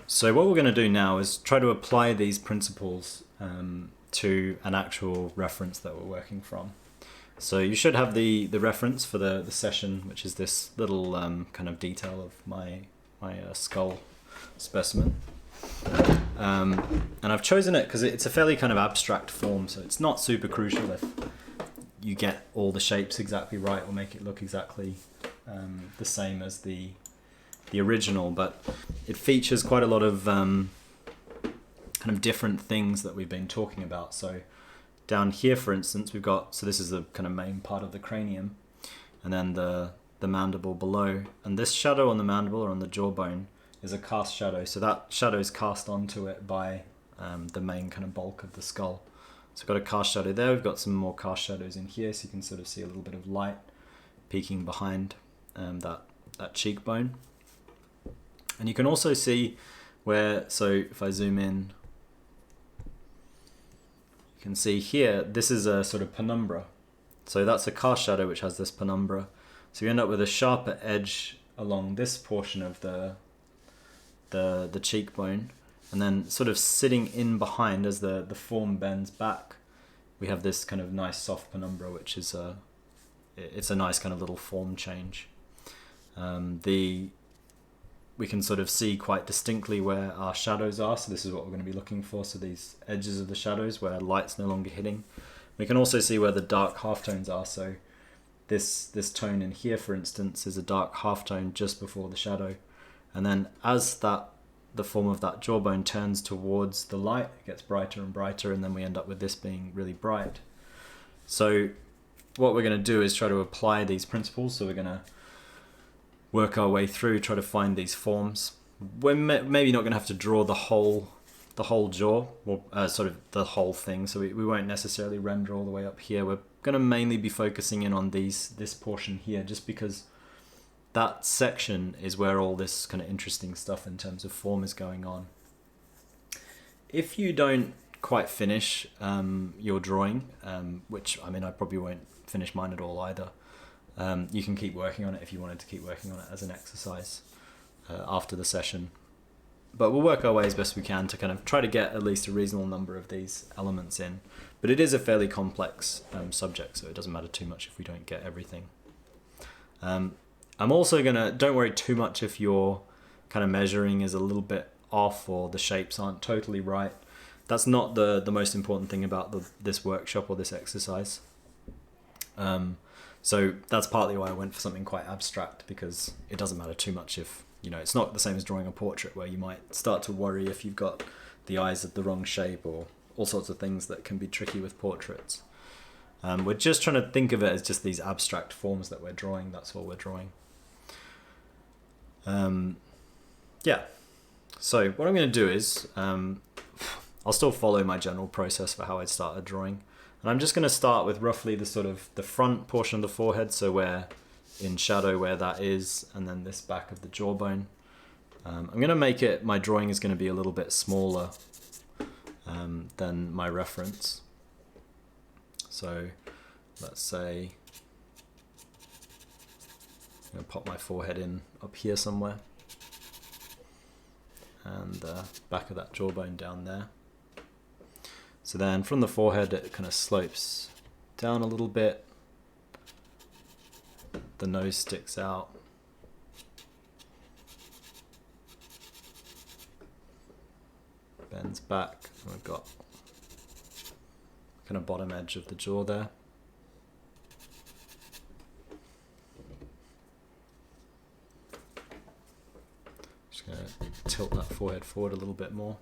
So what we're going to do now is try to apply these principles to an actual reference that we're working from. So you should have the reference for the session, which is this little kind of detail of my skull specimen. And I've chosen it because it's a fairly kind of abstract form, so it's not super crucial if you get all the shapes exactly right or make it look exactly the same as the original, but it features quite a lot of kind of different things that we've been talking about. So down here, for instance, we've got, so this is the kind of main part of the cranium, and then the mandible below, and this shadow on the mandible or on the jawbone is a cast shadow. So that shadow is cast onto it by the main kind of bulk of the skull. So we've got a cast shadow there. We've got some more cast shadows in here, so you can sort of see a little bit of light peeking behind that cheekbone. And you can also see where, so if I zoom in, you can see here, this is a sort of penumbra. So that's a cast shadow which has this penumbra. So you end up with a sharper edge along this portion of the cheekbone, and then sort of sitting in behind as the form bends back, we have this kind of nice soft penumbra, which is it's a nice kind of little form change. We can sort of see quite distinctly where our shadows are, so this is what we're going to be looking for, so these edges of the shadows where light's no longer hitting. We can also see where the dark halftones are, so this tone in here, for instance, is a dark halftone just before the shadow, and then as the form of that jawbone turns towards the light, it gets brighter and brighter, and then we end up with this being really bright. So what we're going to do is try to apply these principles, so we're going to work our way through, try to find these forms. We're maybe not going to have to draw the whole jaw, or sort of the whole thing, so we won't necessarily render all the way up here. We're going to mainly be focusing in on this portion here, just because that section is where all this kind of interesting stuff in terms of form is going on. If you don't quite finish your drawing, which I mean I probably won't finish mine at all either, you can keep working on it if you wanted to keep working on it as an exercise after the session. But we'll work our way as best we can to kind of try to get at least a reasonable number of these elements in. But it is a fairly complex subject, so it doesn't matter too much if we don't get everything. I'm also don't worry too much if your kind of measuring is a little bit off or the shapes aren't totally right. That's not the most important thing about this workshop or this exercise. So that's partly why I went for something quite abstract, because it doesn't matter too much if, it's not the same as drawing a portrait where you might start to worry if you've got the eyes of the wrong shape or all sorts of things that can be tricky with portraits. We're just trying to think of it as just these abstract forms that we're drawing. That's all we're drawing. Yeah. So what I'm going to do is I'll still follow my general process for how I started drawing. And I'm just going to start with roughly the sort of the front portion of the forehead, so where in shadow where that is, and then this back of the jawbone. I'm going to make it, my drawing is going to be a little bit smaller than my reference. So let's say I'm going to pop my forehead in up here somewhere, and the back of that jawbone down there. So then from the forehead it kind of slopes down a little bit, the nose sticks out, bends back, and we've got kind of bottom edge of the jaw there. Just going to tilt that forehead forward a little bit more.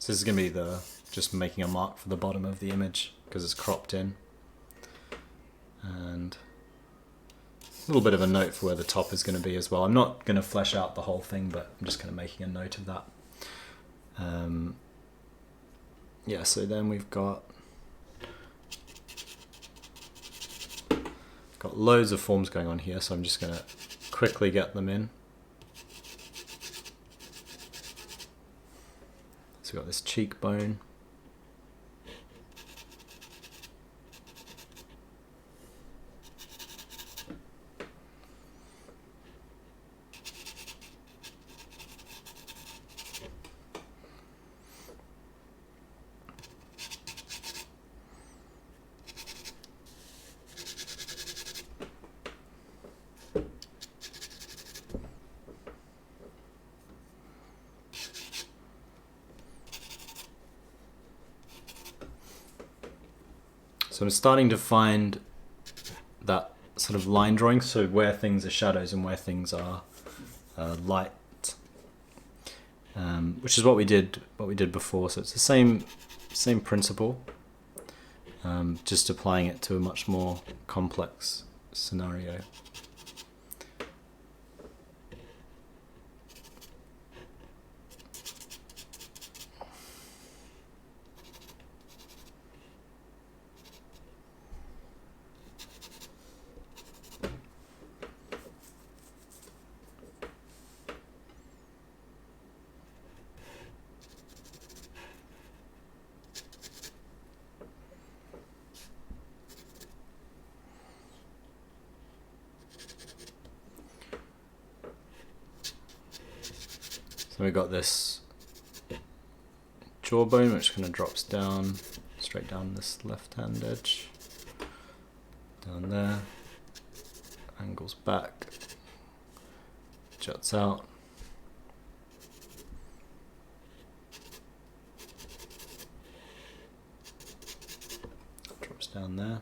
So this is going to be just making a mark for the bottom of the image because it's cropped in. And a little bit of a note for where the top is going to be as well. I'm not going to flesh out the whole thing, but I'm just kind of making a note of that. Yeah, so then we've got got loads of forms going on here, so I'm just going to quickly get them in. So we've got this cheekbone. So I'm starting to find that sort of line drawing, so where things are shadows and where things are light, which is what we did before. So it's the same principle, just applying it to a much more complex scenario. So we got this jawbone, which kind of drops down, straight down this left-hand edge, down there, angles back, juts out. Drops down there.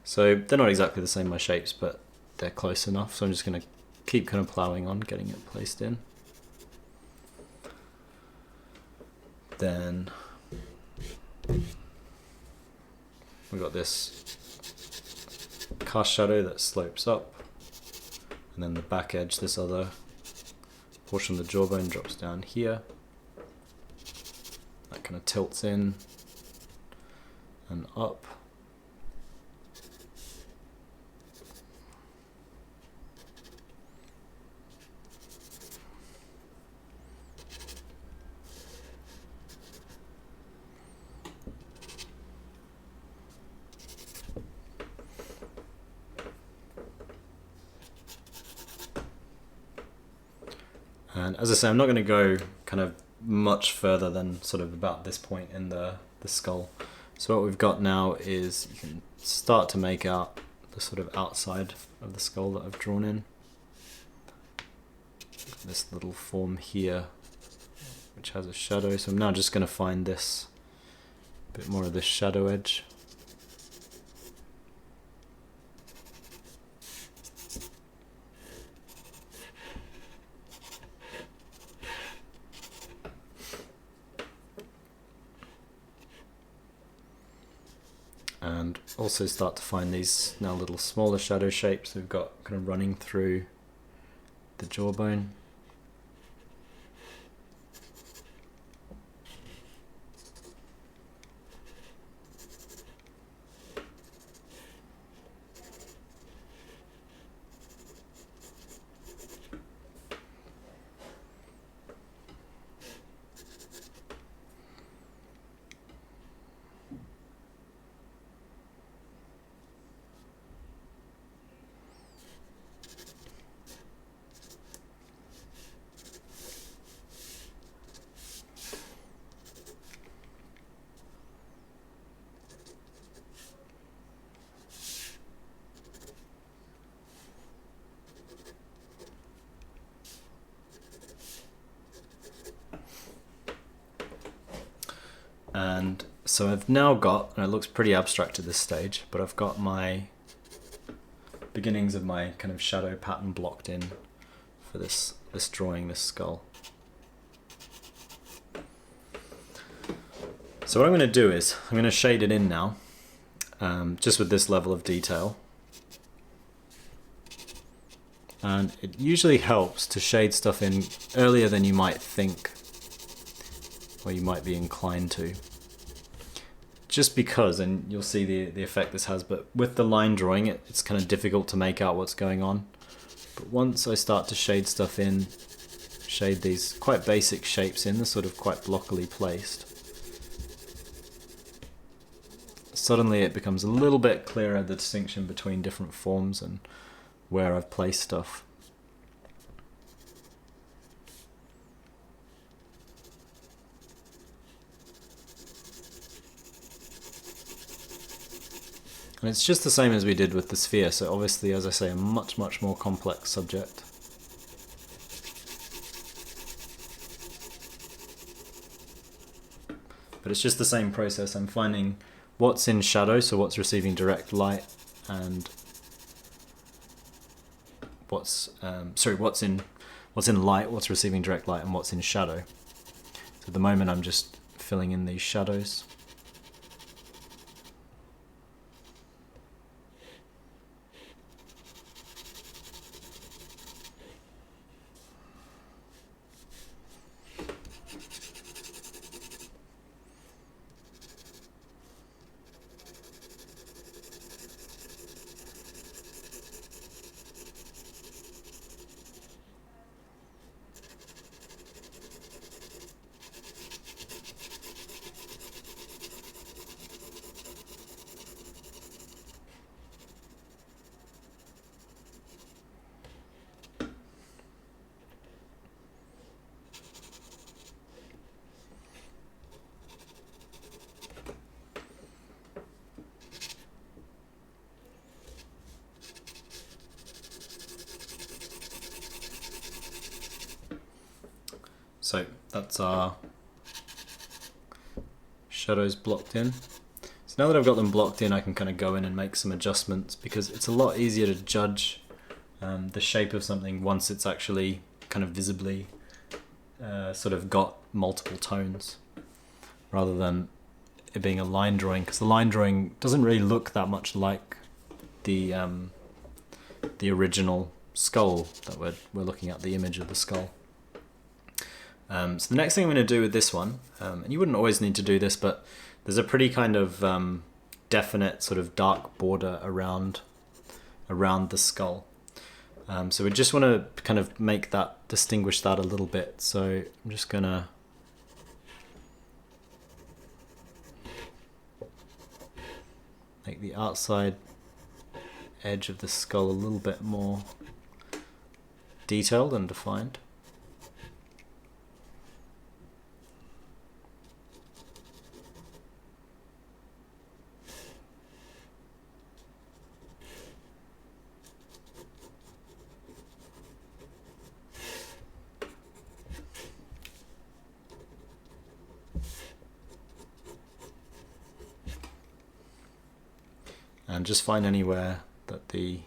So they're not exactly the same, my shapes, but they're close enough. So I'm just going to keep kind of ploughing on, getting it placed in. Then we got this cast shadow that slopes up, and then the back edge, this other portion of the jawbone, drops down here. That kind of tilts in and up. And as I say, I'm not going to go kind of much further than sort of about this point in the skull. So what we've got now is you can start to make out the sort of outside of the skull that I've drawn in. This little form here, which has a shadow. So I'm now just going to find this bit more of this shadow edge. And also start to find these now little smaller shadow shapes we've got kind of running through the jawbone. And so I've now got, and it looks pretty abstract at this stage, but I've got my beginnings of my kind of shadow pattern blocked in for this drawing, this skull. So what I'm going to do is, I'm going to shade it in now, just with this level of detail. And it usually helps to shade stuff in earlier than you might think, or you might be inclined to. just because, and you'll see the effect this has, but with the line drawing, it's kind of difficult to make out what's going on. But once I start to shade stuff in, shade these quite basic shapes in, they're sort of quite blockily placed, suddenly it becomes a little bit clearer, the distinction between different forms and where I've placed stuff. And it's just the same as we did with the sphere, so obviously, as I say, a much more complex subject. But it's just the same process. I'm finding what's in shadow, so what's receiving direct light, and what's in light, what's receiving direct light, and what's in shadow. So at the moment I'm just filling in these shadows. So that's our shadows blocked in. So now that I've got them blocked in, I can kind of go in and make some adjustments, because it's a lot easier to judge the shape of something once it's actually kind of visibly sort of got multiple tones, rather than it being a line drawing, because the line drawing doesn't really look that much like the original skull that we're looking at, the image of the skull. So the next thing I'm going to do with this one, and you wouldn't always need to do this, but there's a pretty kind of definite sort of dark border around the skull. So we just want to kind of distinguish that a little bit. So I'm just going to make the outside edge of the skull a little bit more detailed and defined. And just find anywhere that the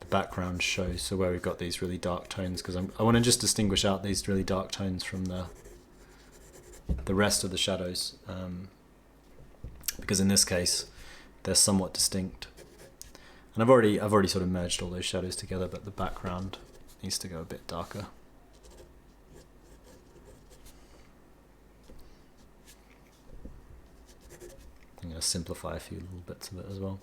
background shows, so where we've got these really dark tones, because I want to just distinguish out these really dark tones from the rest of the shadows, because in this case they're somewhat distinct. And I've already sort of merged all those shadows together, but the background needs to go a bit darker. I'm going to simplify a few little bits of it as well.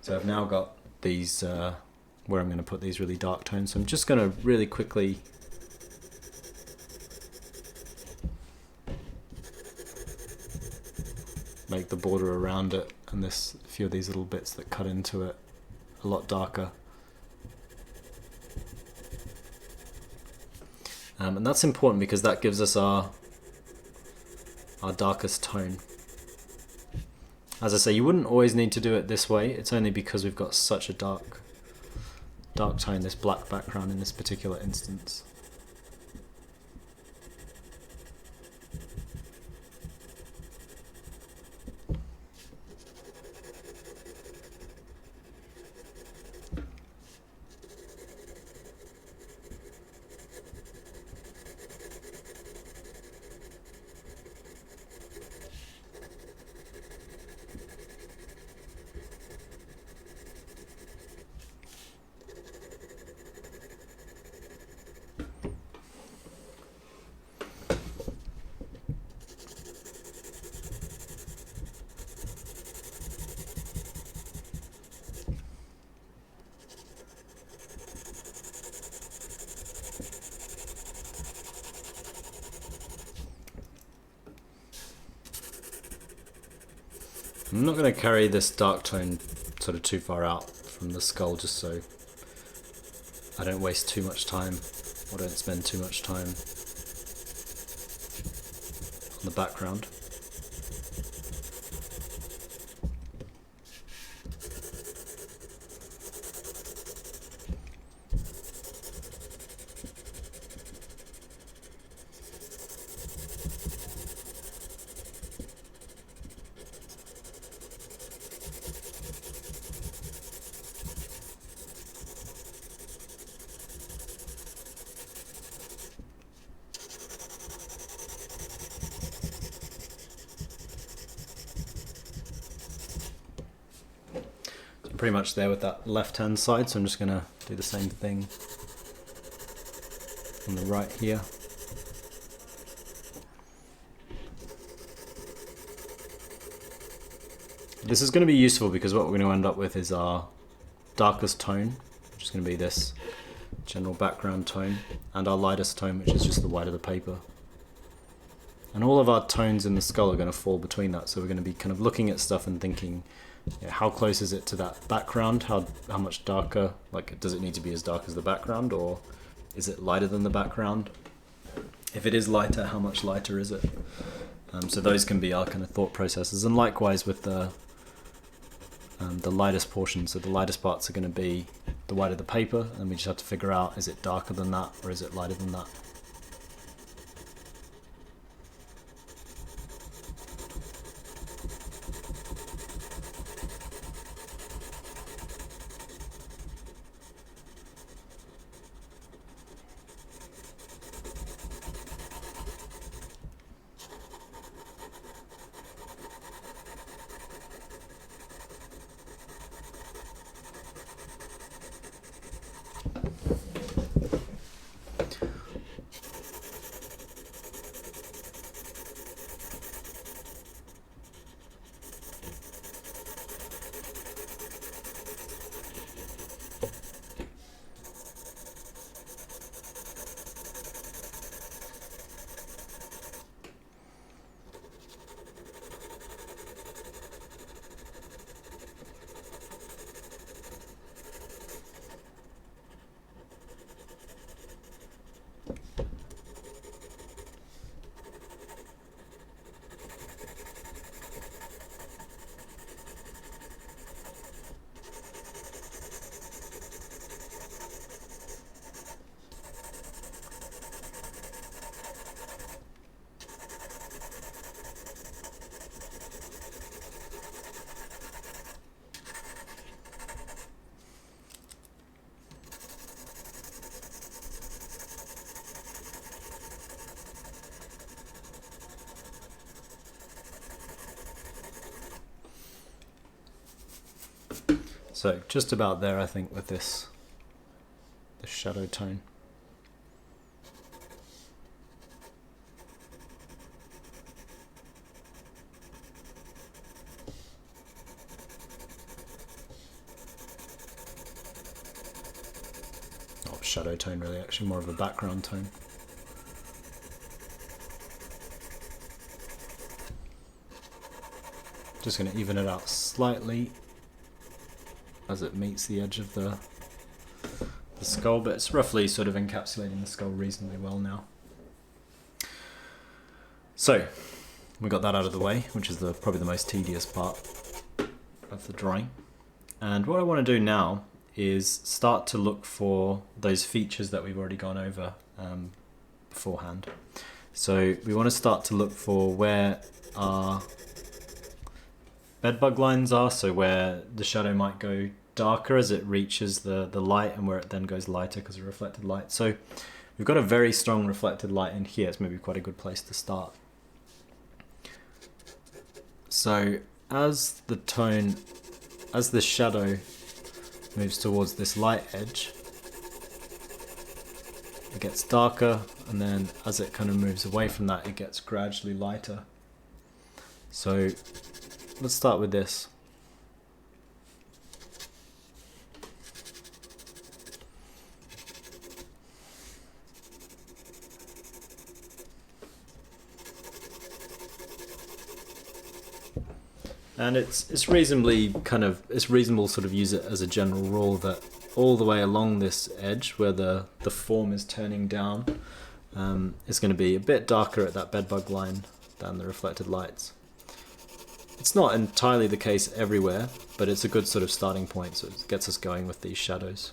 So I've now got these where I'm going to put these really dark tones. So I'm just going to really quickly make the border around it, and a few of these little bits that cut into it a lot darker. And that's important because that gives us our darkest tone. As I say, you wouldn't always need to do it this way. It's only because we've got such a dark tone, this black background in this particular instance. I'm not going to carry this dark tone sort of too far out from the skull, just so I don't waste too much time or don't spend too much time on the background. Pretty much there with that left hand side, so I'm just going to do the same thing on the right here. This is going to be useful because what we're going to end up with is our darkest tone, which is going to be this general background tone, and our lightest tone, which is just the white of the paper. And all of our tones in the skull are going to fall between that, so we're going to be kind of looking at stuff and thinking, yeah, how close is it to that background? How much darker? Like, does it need to be as dark as the background, or is it lighter than the background? If it is lighter, how much lighter is it? So those can be our kind of thought processes, and likewise with the lightest portion. So the lightest parts are going to be the white of the paper, and we just have to figure out, is it darker than that or is it lighter than that? So just about there, I think, with this shadow tone. Not shadow tone really, actually more of a background tone. Just going to even it out slightly as it meets the edge of the skull, but it's roughly sort of encapsulating the skull reasonably well now. So we got that out of the way, which is probably the most tedious part of the drawing. And what I want to do now is start to look for those features that we've already gone over beforehand. So we want to start to look for where our bedbug lines are, so where the shadow might go darker as it reaches the light, and where it then goes lighter because of reflected light. So we've got a very strong reflected light in here. It's maybe quite a good place to start. So as the shadow moves towards this light edge, it gets darker, and then as it kind of moves away from that, it gets gradually lighter. So let's start with this. And it's reasonable sort of use it as a general rule that all the way along this edge where the form is turning down is going to be a bit darker at that bedbug line than the reflected lights. It's not entirely the case everywhere, but it's a good sort of starting point, so it gets us going with these shadows.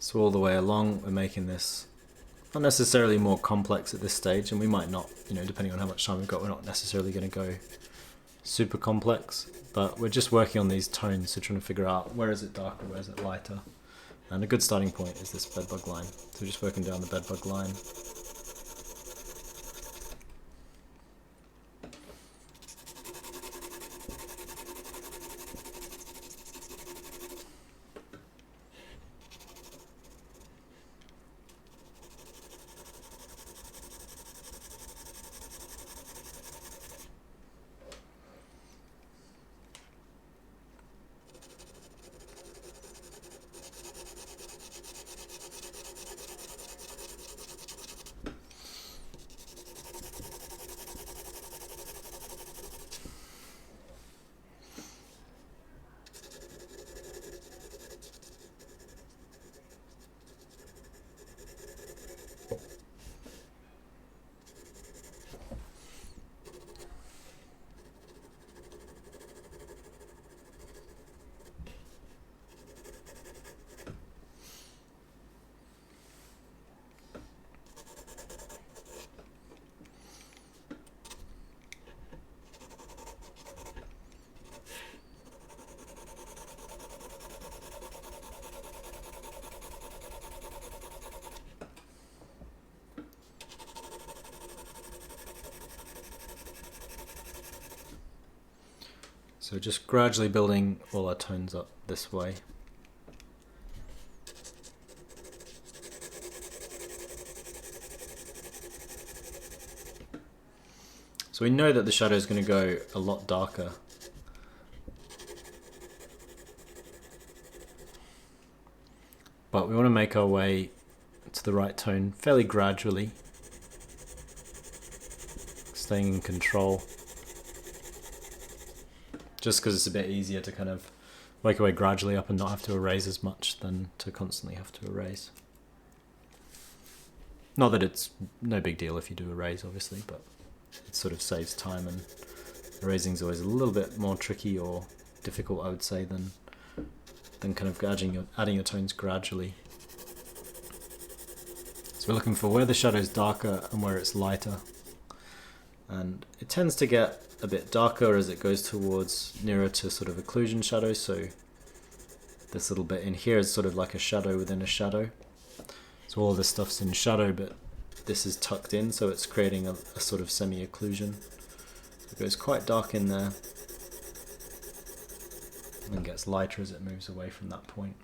So all the way along we're making this not necessarily more complex at this stage, and we might not, depending on how much time we've got, we're not necessarily going to go super complex, but we're just working on these tones, so trying to figure out where is it darker, where is it lighter. And a good starting point is this bedbug line. So we're just working down the bedbug line. So just gradually building all our tones up this way. So we know that the shadow is going to go a lot darker. But we want to make our way to the right tone fairly gradually, staying in control. Just because it's a bit easier to kind of work away gradually up and not have to erase as much than to constantly have to erase. Not that it's no big deal if you do erase, obviously, but it sort of saves time, and erasing is always a little bit more tricky or difficult, I would say, than kind of adding your tones gradually. So we're looking for where the shadow is darker and where it's lighter. And it tends to get a bit darker as it goes towards nearer to sort of occlusion shadow. So this little bit in here is sort of like a shadow within a shadow. So all this stuff's in shadow, but this is tucked in, so it's creating a sort of semi-occlusion. So it goes quite dark in there, and then gets lighter as it moves away from that point.